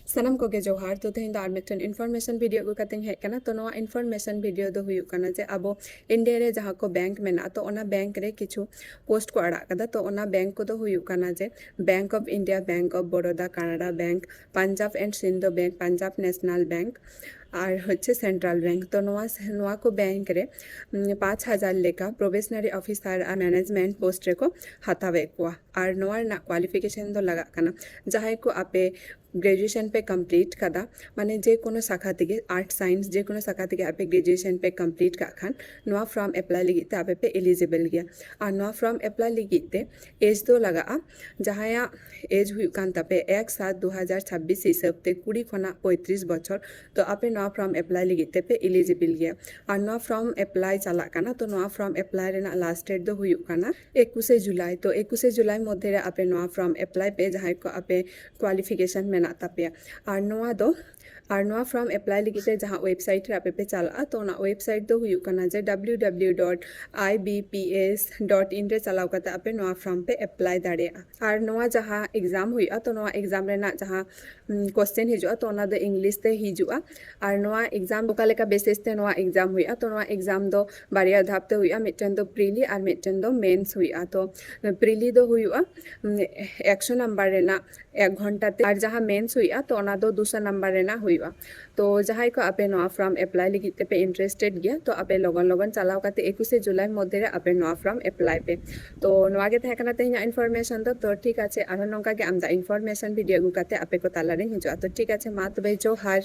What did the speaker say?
Sanam ko ge johar to tehin da armektan information video ko kating he kana to noa information video do huyuk kana je abo India re jaha ko bank mena to ona bank re kichu post ko arak kada to ona bank ko do huyuk kana je Bank of India, Bank of Baroda, Canada Bank, Punjab and Sindh Bank, Punjab National Bank আর হচ্ছে central bank তো নোয়া को bank रे 5,000 लेका probationary officer आ management post रे को हतावे को और नोआ ना क्वालिफिकेशन दो लगा कना जहां को आपे ग्रेजुएशन पे कंप्लीट कदा माने जे कोनो शाखा तेगे आर्ट साइंस जे कोनो शाखा तेगे आपे ग्रेजुएशन पे कंप्लीट का खान नोआ फॉर्म अप्लाई लिगिते आपे पे एलिजिबल गया और नोआ फॉर्म अप्लाई लिगिते एज दो लगा जहां एज हुई कान तपे 1/7/2026 हिसाब ते 20 खना 35 बछर तो आपे नोआ फॉर्म अप्लाई लिगिते पे एलिजिबल गया और नोआ फॉर्म अप्लाई चला काना तो नोआ फॉर्म अप्लाई रेना लास्ट डेट दो हुई काना 21 जुलाई तो 21 जुलाई मध्य रे आपे नोआ फॉर्म अप्लाई पे जहां को आपे क्वालिफिकेशन में तापे और नोआ दो और नोआ फॉर्म अप्लाई लिगिते जहां वेबसाइट रे आपे पे चला तो ना वेबसाइट दो हुई काना जे www.ibps.in रे चलाव कते आपे नोआ फॉर्म पे अप्लाई दाड़े और नोआ जहां एग्जाम हुई तो नोआ एग्जाम रेना जहां क्वेश्चन हिजुआ तो ना दो इंग्लिश ते हिजुआ और नोआ एग्जाम ओका लेका बेसिस ते नोआ एग्जाम हुई तो नोआ एग्जाम दो बारिया धाप ते हुई मिटन दो प्रीली और मिटन दो मेंस हुई तो प्रीली दो हुई 100 नंबर रेना 1 घंटा ते और जहां मेंस हुई तो ना दो 200 नंबर रेना हुई तो जहां को आपे नोआ फॉर्म अप्लाई लिगिते पे इंटरेस्टेड गया तो आपे लगन लगन चलाव काते 21 जुलाई मध्य रे आपे नोआ फॉर्म अप्लाई पे तो नोआ गे थाकना ते इनफॉरमेशन तो ठीक আছে আর नंका के आमदा इनफॉरमेशन वीडियो गुकाते आपे को ताला रे हिजो तो ठीक আছে मा तबे जोहार।